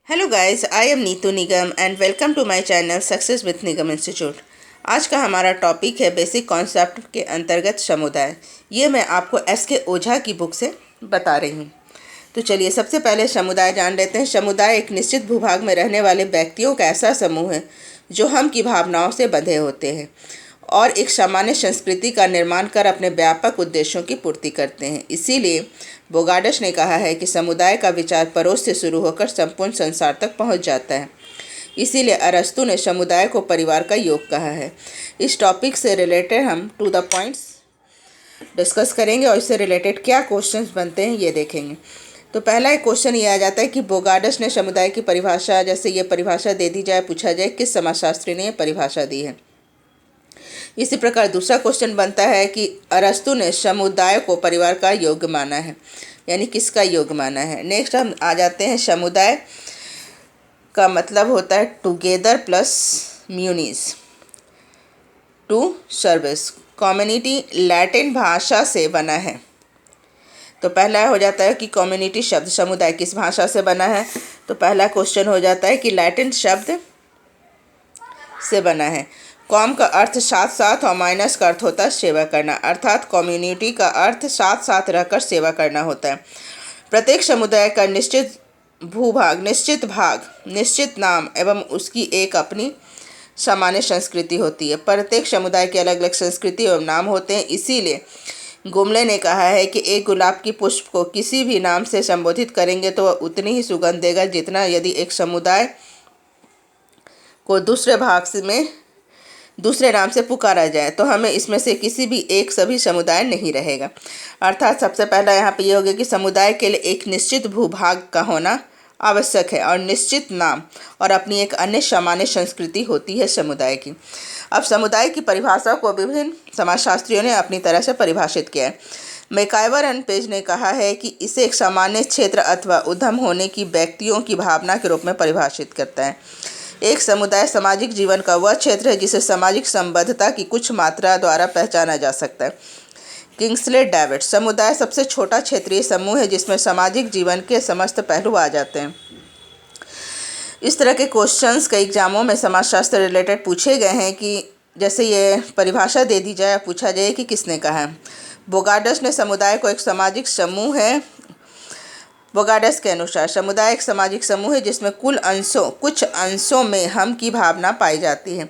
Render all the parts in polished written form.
Hello guys, I am Neetu Nigam and welcome to my channel success with Nigam institute. आज का हमारा topic है basic concept के अंतर्गत समुदाय। ये मैं आपको एस के ओझा की बुक से बता रही हूँ। तो चलिए सबसे पहले समुदाय जान लेते हैं। समुदाय एक निश्चित भूभाग में रहने वाले व्यक्तियों का ऐसा समूह है जो हम की भावनाओं से बंधे होते हैं और एक सामान्य संस्कृति का निर्माण कर अपने व्यापक उद्देश्यों की पूर्ति करते हैं। इसीलिए बोगाडस ने कहा है कि समुदाय का विचार पड़ोस से शुरू होकर संपूर्ण संसार तक पहुंच जाता है। इसीलिए अरस्तु ने समुदाय को परिवार का योग कहा है। इस टॉपिक से रिलेटेड हम टू द पॉइंट्स डिस्कस करेंगे और इससे रिलेटेड क्या क्वेश्चंस बनते हैं ये देखेंगे। तो पहला एक क्वेश्चन ये आ जाता है कि बोगाडस ने समुदाय की परिभाषा, जैसे ये परिभाषा दे दी जाए, पूछा जाए किस समाजशास्त्री ने यह परिभाषा दी है। इसी प्रकार दूसरा क्वेश्चन बनता है कि अरस्तु ने समुदाय को परिवार का योग माना है, यानी किसका योग माना है। नेक्स्ट हम आ जाते हैं, समुदाय का मतलब होता है together plus munis, to service. Community Latin भाषा से बना है। तो पहला हो जाता है कि कम्युनिटी शब्द समुदाय किस भाषा से बना है। तो पहला क्वेश्चन हो जाता है कि लैटिन शब्द से बना है। कॉम का अर्थ साथ साथ और माइनस का अर्थ होता है सेवा करना, अर्थात कम्युनिटी का अर्थ साथ साथ रहकर सेवा करना होता है। प्रत्येक समुदाय का निश्चित भूभाग, निश्चित भाग, निश्चित नाम एवं उसकी एक अपनी सामान्य संस्कृति होती है। प्रत्येक समुदाय के अलग अलग संस्कृति एवं नाम होते हैं। इसीलिए गुमले ने कहा है कि एक गुलाब की पुष्प को किसी भी नाम से संबोधित करेंगे तो वह उतनी ही सुगंध देगा जितना यदि एक समुदाय को दूसरे भाग में दूसरे नाम से पुकारा जाए। तो हमें इसमें से किसी भी एक सभी समुदाय नहीं रहेगा। अर्थात सबसे पहला यहाँ पे ये हो गया कि समुदाय के लिए एक निश्चित भूभाग का होना आवश्यक है और निश्चित नाम और अपनी एक अन्य सामान्य संस्कृति होती है समुदाय की। अब समुदाय की परिभाषा को विभिन्न समाजशास्त्रियों ने अपनी तरह से परिभाषित किया है। मैकाइवर एंड पेज ने कहा है कि इसे एक सामान्य क्षेत्र अथवा उद्यम होने की व्यक्तियों की भावना के रूप में परिभाषित करता है। एक समुदाय सामाजिक जीवन का वह क्षेत्र है जिसे सामाजिक संबद्धता की कुछ मात्रा द्वारा पहचाना जा सकता है। किंग्सले डेविड, समुदाय सबसे छोटा क्षेत्रीय समूह है जिसमें सामाजिक जीवन के समस्त पहलू आ जाते हैं। इस तरह के क्वेश्चंस कई एग्जामों में समाजशास्त्र रिलेटेड पूछे गए हैं कि जैसे ये परिभाषा दे दी जाए, पूछा जाए कि किसने कहा है। बोगाडस ने समुदाय को एक सामाजिक समूह है। बोगाडस के अनुसार समुदाय एक सामाजिक समूह है जिसमें कुछ अंशों में हम की भावना पाई जाती है।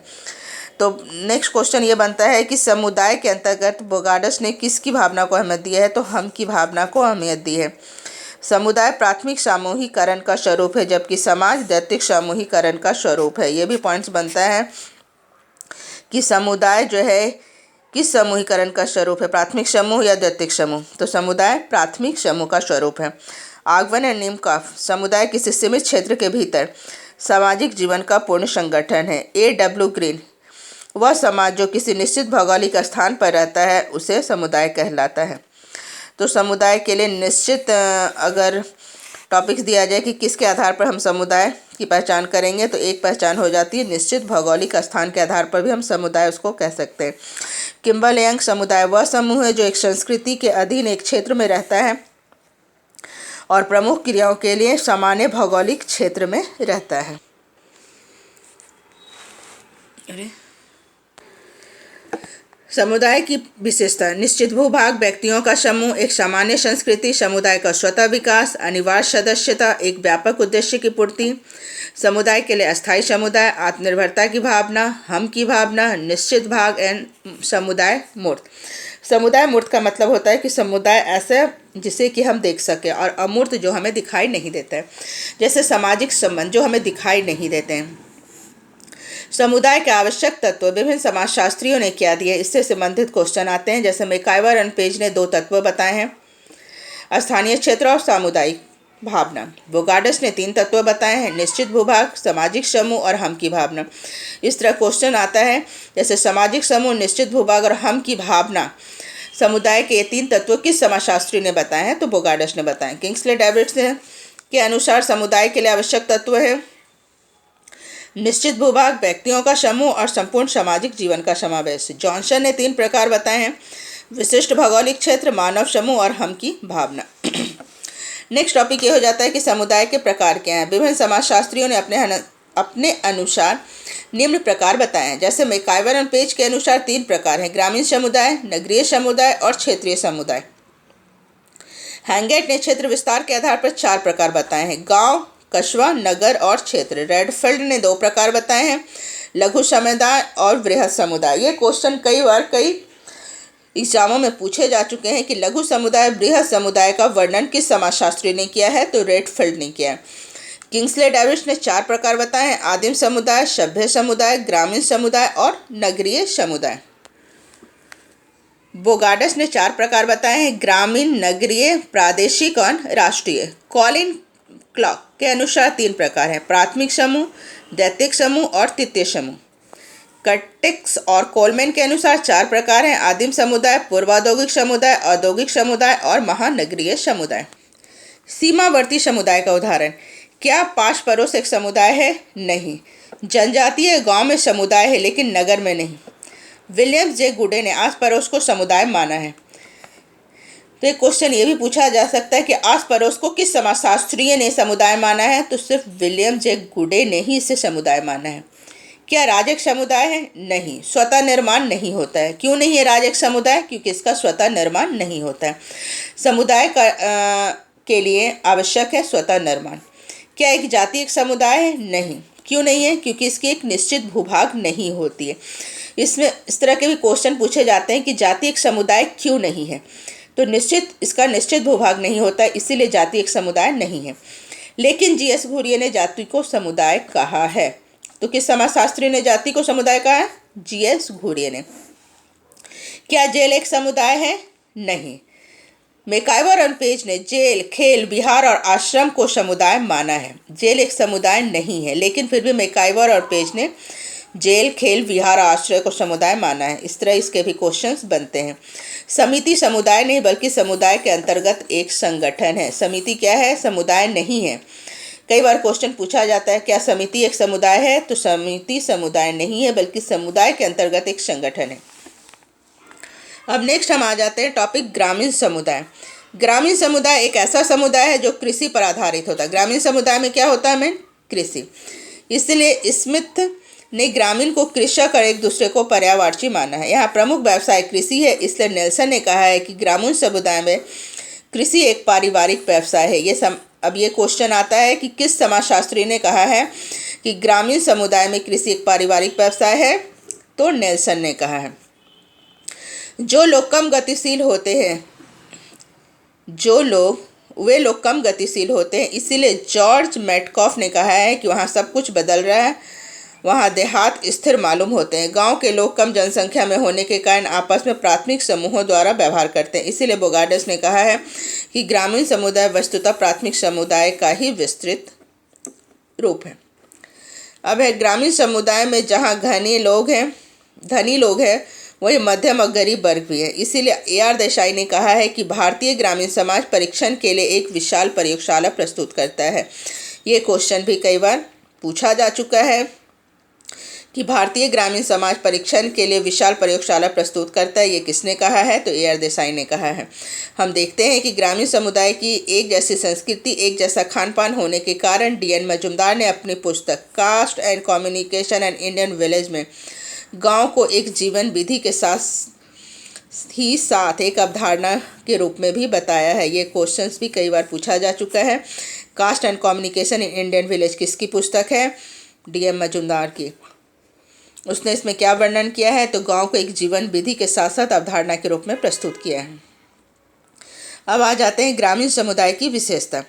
तो नेक्स्ट क्वेश्चन ये बनता है कि समुदाय के अंतर्गत बोगाडस ने किसकी भावना को अहमियत दी है। तो हम की भावना को अहमियत दी है। समुदाय प्राथमिक सामूहिकरण का स्वरूप है जबकि समाज दैतिक सामूहिकरण का स्वरूप है। ये भी पॉइंट्स बनता है कि समुदाय जो है किस समूहीकरण का स्वरूप है, प्राथमिक समूह या दैतिक समूह। तो समुदाय प्राथमिक समूह का स्वरूप है। आगवन एंड निमकॉफ, समुदाय किसी सीमित क्षेत्र के भीतर सामाजिक जीवन का पूर्ण संगठन है। A.W. ग्रीन, वह समाज जो किसी निश्चित भौगोलिक स्थान पर रहता है उसे समुदाय कहलाता है। तो समुदाय के लिए निश्चित अगर टॉपिक्स दिया जाए कि किसके आधार पर हम समुदाय की पहचान करेंगे तो एक पहचान हो जाती है निश्चित भौगोलिक स्थान के आधार पर भी हम समुदाय उसको कह सकते हैं। किम्बल यंग, समुदाय वह समूह है जो एक संस्कृति के अधीन एक क्षेत्र में रहता है और प्रमुख क्रियाओं के लिए सामान्य भौगोलिक क्षेत्र में रहता है। समुदाय की विशेषता, निश्चित भूभाग, व्यक्तियों का समूह, एक सामान्य संस्कृति, समुदाय का स्वतः विकास, अनिवार्य सदस्यता, एक व्यापक उद्देश्य की पूर्ति, समुदाय के लिए अस्थायी समुदाय, आत्मनिर्भरता की भावना, हम की भावना, निश्चित भाग एंड समुदाय मूर्त। समुदाय मूर्त का मतलब होता है कि समुदाय ऐसा जिसे कि हम देख सकें और अमूर्त जो हमें दिखाई नहीं देता है, जैसे सामाजिक संबंध जो हमें दिखाई नहीं देते हैं। समुदाय के आवश्यक तत्व विभिन्न समाजशास्त्रियों ने क्या दिए, इससे संबंधित क्वेश्चन आते हैं। जैसे मैकाइवर एंड पेज ने 2 तत्व बताए हैं, स्थानीय क्षेत्र और सामुदायिक भावना। बोगाडस ने 3 तत्व बताए हैं, निश्चित भूभाग, सामाजिक समूह और हम की भावना। इस तरह क्वेश्चन आता है जैसे सामाजिक समूह, निश्चित भूभाग और हम की भावना, समुदाय के ये 3 तत्व किस समाजशास्त्री ने बताए हैं। तो बोगाडस ने बताए। किंग्सले डेविड के अनुसार समुदाय के लिए आवश्यक तत्व है निश्चित भूभाग, व्यक्तियों का समूह और संपूर्ण सामाजिक जीवन का समावेश। जॉनसन ने 3 प्रकार बताए हैं, विशिष्ट भौगोलिक क्षेत्र, मानव समूह और हम की भावना। नेक्स्ट टॉपिक ये हो जाता है कि समुदाय के प्रकार क्या हैं। विभिन्न समाजशास्त्रियों ने अपने अनुसार निम्न प्रकार बताए हैं। जैसे मैकाइवर एंड पेज के अनुसार 3 प्रकार हैं: ग्रामीण समुदाय, नगरीय समुदाय और क्षेत्रीय समुदाय। हैंगेट ने क्षेत्र विस्तार के आधार पर 4 प्रकार बताए हैं: गांव, कस्बा, नगर और क्षेत्र। रेडफील्ड ने 2 प्रकार बताए हैं: लघु समुदाय और वृहद समुदाय। ये क्वेश्चन कई एग्जामों में पूछे जा चुके हैं कि लघु समुदाय, बृहद समुदाय का वर्णन किस समाजशास्त्री ने किया है, तो रेडफील्ड ने किया है। किंग्सले डेविस ने 4 प्रकार बताए हैं: आदिम समुदाय, सभ्य समुदाय, ग्रामीण समुदाय और नगरीय समुदाय। बोगार्डस ने 4 प्रकार बताए हैं: ग्रामीण, नगरीय, प्रादेशिक और राष्ट्रीय। कॉलिन क्लॉक के अनुसार 3 प्रकार हैं: प्राथमिक समूह, द्वितीयक समूह और तृतीय समूह। कर्टिक्स और कोलमैन के अनुसार 4 प्रकार हैं: आदिम समुदाय, पूर्व औद्योगिक समुदाय, औद्योगिक समुदाय और महानगरीय समुदाय। सीमावर्ती समुदाय का उदाहरण: क्या पास पड़ोस एक समुदाय है? नहीं। जनजातीय गांव में समुदाय है लेकिन नगर में नहीं। विलियम जे गुडे ने आस पड़ोस को समुदाय माना है। तो एक क्वेश्चन ये भी पूछा जा सकता है कि आस पड़ोस को किस समाजशास्त्रीय ने समुदाय माना है, तो सिर्फ विलियम जे गुडे ने ही इसे समुदाय माना है। क्या राज्य एक समुदाय है? नहीं। स्वतः निर्माण नहीं होता है। क्यों नहीं है राज्य एक समुदाय? क्योंकि इसका स्वतः निर्माण नहीं होता है। समुदाय के लिए आवश्यक है स्वतः निर्माण। क्या एक जाति एक समुदाय है? नहीं। क्यों नहीं है? क्योंकि इसकी एक निश्चित भूभाग नहीं होती है। इसमें इस तरह के भी क्वेश्चन पूछे जाते हैं कि जाति एक समुदाय क्यों नहीं है, तो इसका निश्चित भूभाग नहीं होता है, इसीलिए जाति एक समुदाय नहीं है। लेकिन जीएस घुरिये ने जाति को समुदाय कहा है। तो किस समाजशास्त्री ने जाति को समुदाय कहा है? जीएस घुरिये ने। क्या जेल एक समुदाय है? नहीं। मैकाइवर और पेज ने जेल, खेल, विहार और आश्रम को समुदाय माना है। जेल एक समुदाय नहीं है, लेकिन फिर भी मैकाइवर और पेज ने जेल, खेल, विहार और आश्रय को समुदाय माना है। इस तरह इसके भी क्वेश्चंस बनते हैं। समिति समुदाय नहीं बल्कि समुदाय के अंतर्गत एक संगठन है। समिति क्या है? समुदाय नहीं है। कई बार क्वेश्चन पूछा जाता है क्या समिति एक समुदाय है, तो समिति समुदाय नहीं है बल्कि समुदाय के अंतर्गत एक संगठन है। अब नेक्स्ट हम आ जाते हैं टॉपिक ग्रामीण समुदाय। ग्रामीण समुदाय एक ऐसा समुदाय है जो कृषि पर आधारित होता है। ग्रामीण समुदाय में क्या होता है? कृषि। इसलिए स्मिथ ने ग्रामीण को कृषक और एक दूसरे को पर्यायवाची माना है। यहाँ प्रमुख व्यवसाय कृषि है, इसलिए नेल्सन ने कहा है कि ग्रामीण समुदाय में कृषि एक पारिवारिक व्यवसाय है। अब ये क्वेश्चन आता है कि किस समाजशास्त्री ने कहा है कि ग्रामीण समुदाय में कृषि एक पारिवारिक व्यवसाय है, तो नेल्सन ने कहा है। वे लोग कम गतिशील होते हैं, इसीलिए जॉर्ज मेटकॉफ ने कहा है कि वहाँ सब कुछ बदल रहा है, वहाँ देहात स्थिर मालूम होते हैं। गांव के लोग कम जनसंख्या में होने के कारण आपस में प्राथमिक समूहों द्वारा व्यवहार करते हैं। इसीलिए बोगार्डस ने कहा है कि ग्रामीण समुदाय वस्तुतः प्राथमिक समुदाय का ही विस्तृत रूप है। अब है ग्रामीण समुदाय में जहाँ धनी लोग हैं वही मध्यम और गरीब वर्ग भी है। इसीलिए AR देसाई ने कहा है कि भारतीय ग्रामीण समाज परीक्षण के लिए एक विशाल प्रयोगशाला प्रस्तुत करता है। ये क्वेश्चन भी कई बार पूछा जा चुका है कि भारतीय ग्रामीण समाज परीक्षण के लिए विशाल प्रयोगशाला प्रस्तुत करता है। ये किसने कहा है? तो AR देसाई ने कहा है। हम देखते हैं कि ग्रामीण समुदाय की एक जैसी संस्कृति, एक जैसा खान पान होने के कारण DN मजुमदार ने अपनी पुस्तक caste and communication and Indian village में गांव को एक जीवन विधि के साथ एक अवधारणा के रूप में भी बताया है। ये क्वेश्चंस भी कई बार पूछा जा चुका है। Caste and communication in Indian village किसकी पुस्तक है? DM मजुमदार की। उसने इसमें क्या वर्णन किया है? तो गांव को एक जीवन विधि के साथ साथ अवधारणा के रूप में प्रस्तुत किया है। अब आ जाते हैं ग्रामीण समुदाय की विशेषता।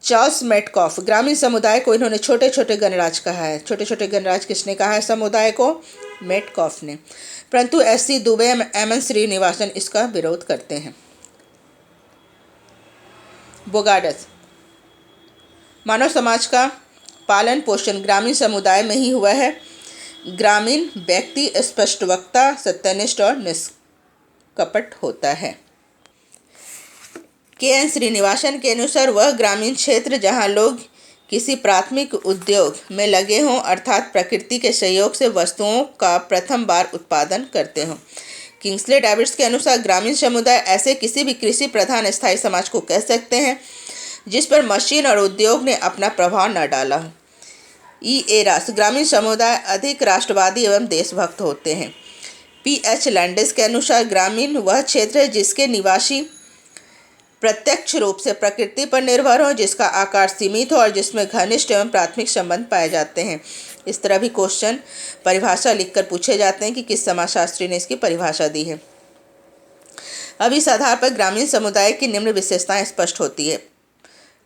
चार्ल्स मेटकॉफ ग्रामीण समुदाय को इन्होंने छोटे छोटे गणराज्य कहा है। छोटे छोटे गणराज्य किसने कहा है समुदाय को? मेटकॉफ ने। परंतु SC दुबे MN श्रीनिवासन इसका विरोध करते हैं। बोगार्डस मानव समाज का पालन पोषण ग्रामीण समुदाय में ही हुआ है। ग्रामीण व्यक्ति स्पष्टवक्ता, सत्यनिष्ठ और निष्कपट होता है। KN श्रीनिवासन के अनुसार वह ग्रामीण क्षेत्र जहां लोग किसी प्राथमिक उद्योग में लगे हों, अर्थात प्रकृति के सहयोग से वस्तुओं का प्रथम बार उत्पादन करते हों। किंग्सले डेविस के अनुसार ग्रामीण समुदाय ऐसे किसी भी कृषि प्रधान स्थायी समाज को कह सकते हैं जिस पर मशीन और उद्योग ने अपना प्रभाव न डाला। ई एरास, ग्रामीण समुदाय अधिक राष्ट्रवादी एवं देशभक्त होते हैं। पी.एच. लैंडिस के अनुसार ग्रामीण वह क्षेत्र है जिसके निवासी प्रत्यक्ष रूप से प्रकृति पर निर्भर हो, जिसका आकार सीमित हो और जिसमें घनिष्ठ एवं प्राथमिक संबंध पाए जाते हैं। इस तरह भी क्वेश्चन परिभाषा लिखकर पूछे जाते हैं कि किस समाजशास्त्री ने इसकी परिभाषा दी है। अब इस आधार पर ग्रामीण समुदाय की निम्न विशेषताएं स्पष्ट होती है।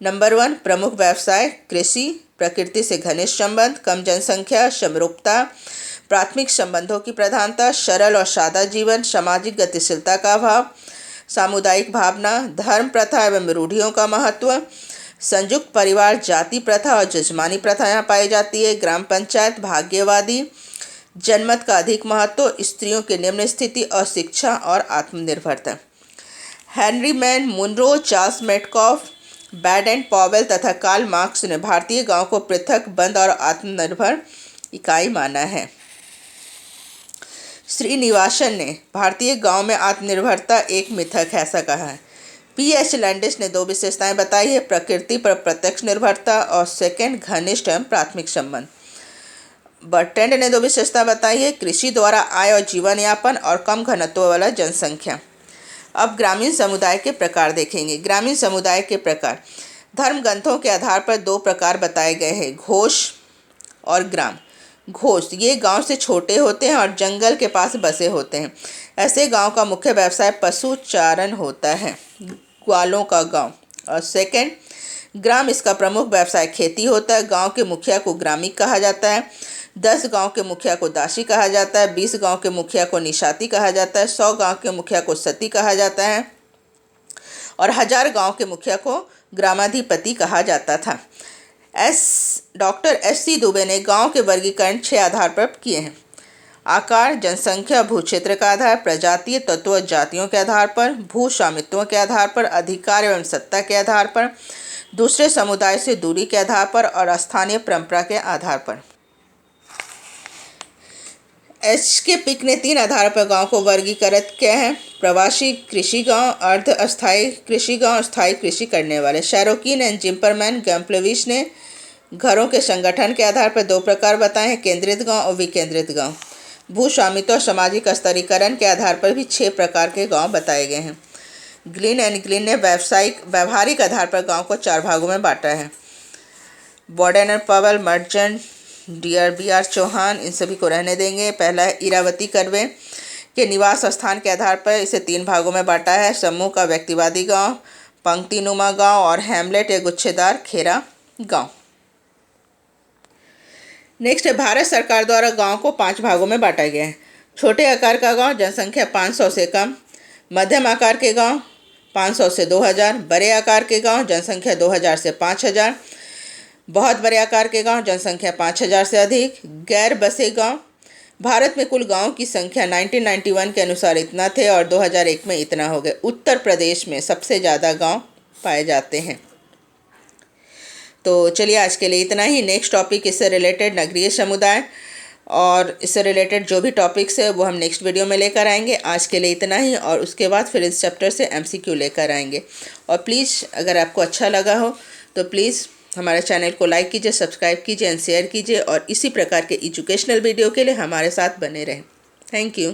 नंबर 1, प्रमुख व्यवसाय कृषि, प्रकृति से घनिष्ठ संबंध, कम जनसंख्या, समरूपता, प्राथमिक संबंधों की प्रधानता, सरल और सादा जीवन, सामाजिक गतिशीलता का अभाव, सामुदायिक भावना, धर्म प्रथा एवं रूढ़ियों का महत्व, संयुक्त परिवार, जाति प्रथा और जजमानी प्रथा यहाँ पाई जाती है। ग्राम पंचायत, भाग्यवादी, जनमत का अधिक महत्व, स्त्रियों की निम्न स्थिति और शिक्षा और आत्मनिर्भरता। Henry Maine, Munro, Charles Metcalfe, Baden Powell तथा कार्ल मार्क्स ने भारतीय गांव को पृथक, बंद और आत्मनिर्भर इकाई माना है। श्रीनिवासन ने भारतीय गांव में आत्मनिर्भरता एक मिथक है ऐसा कहा है। पी.एच. लैंडिस ने 2 विशेषताएं बताई है, प्रकृति पर प्रत्यक्ष निर्भरता और सेकंड घनिष्ठ एवं प्राथमिक संबंध। बर्ट्रैंड ने 2 विशेषता बताई है, कृषि द्वारा आय और जीवन यापन और कम घनत्व वाला जनसंख्या। अब ग्रामीण समुदाय के प्रकार देखेंगे। ग्रामीण समुदाय के प्रकार धर्म ग्रंथों के आधार पर 2 प्रकार बताए गए हैं, घोष और ग्राम। घोष ये गांव से छोटे होते हैं और जंगल के पास बसे होते हैं। ऐसे गांव का मुख्य व्यवसाय पशु चारण होता है, ग्वालों का गांव। और सेकंड ग्राम, इसका प्रमुख व्यवसाय खेती होता है। गांव के मुखिया को ग्रामी कहा जाता है। 10 गांव के मुखिया को दासी कहा जाता है। 20 गांव के मुखिया को निशाती कहा जाता है। 100 गांव के मुखिया को सती कहा जाता है और 1000 गांव के मुखिया को ग्रामाधिपति कहा जाता था। Doctor SC. दुबे ने गांव के वर्गीकरण 6 आधार पर किए हैं। आकार, जनसंख्या, भूक्षेत्र का आधार, प्रजातीय तत्व जातियों के आधार पर, भू स्वामित्वों के आधार पर, अधिकार एवं सत्ता के आधार पर, दूसरे समुदाय से दूरी के आधार पर और स्थानीय परंपरा के आधार पर। के पिक ने 3 आधार पर गांव को वर्गीकृत किया है, प्रवासी कृषि गांव, अर्ध अस्थायी कृषि गांव और स्थायी कृषि करने वाले। शैरोकीन एंड जिम्परमैन गैम्प्लेविच ने घरों के संगठन के आधार पर 2 प्रकार बताए हैं, केंद्रित गांव और विकेंद्रित गांव। भू स्वामित्व और सामाजिक स्तरीकरण के आधार पर भी 6 प्रकार के गांव बताए गए हैं। ग्लिन एंड ग्लिन ने व्यवहारिक आधार पर गांव को 4 भागों में बांटा है। Borden and Powell, merchant, B R. Chauhan, इन सभी को रहने देंगे। पहला है इरावती कर्वे के निवास स्थान के आधार पर इसे 3 भागों में बांटा है, समूह का व्यक्तिवादी गांव, पंक्तिनुमा गांव और हैमलेट या गुच्छेदार खेरा गांव। नेक्स्ट है भारत सरकार द्वारा गांव को 5 भागों में बांटा गया है। छोटे आकार का गांव, जनसंख्या 500 से कम, मध्यम आकार के गांव 500 से 2000, बड़े आकार के गांव, जनसंख्या 2000 से 5000, बहुत बड़े आकार के गांव, जनसंख्या 5000 से अधिक। गैर बसे गांव, भारत में कुल गांव की संख्या 1991 के अनुसार इतना थे और 2001 में इतना हो गए। उत्तर प्रदेश में सबसे ज़्यादा गांव पाए जाते हैं। तो चलिए आज के लिए इतना ही। नेक्स्ट टॉपिक इससे रिलेटेड नगरीय समुदाय और इससे रिलेटेड जो भी टॉपिक्स है वो हम नेक्स्ट वीडियो में लेकर आएंगे। आज के लिए इतना ही और उसके बाद फिर इस चैप्टर से MCQ लेकर आएंगे। और प्लीज़ अगर आपको अच्छा लगा हो तो प्लीज़ हमारे चैनल को लाइक कीजिए, सब्सक्राइब कीजिए एंड शेयर कीजिए और इसी प्रकार के एजुकेशनल वीडियो के लिए हमारे साथ बने रहें। Thank you.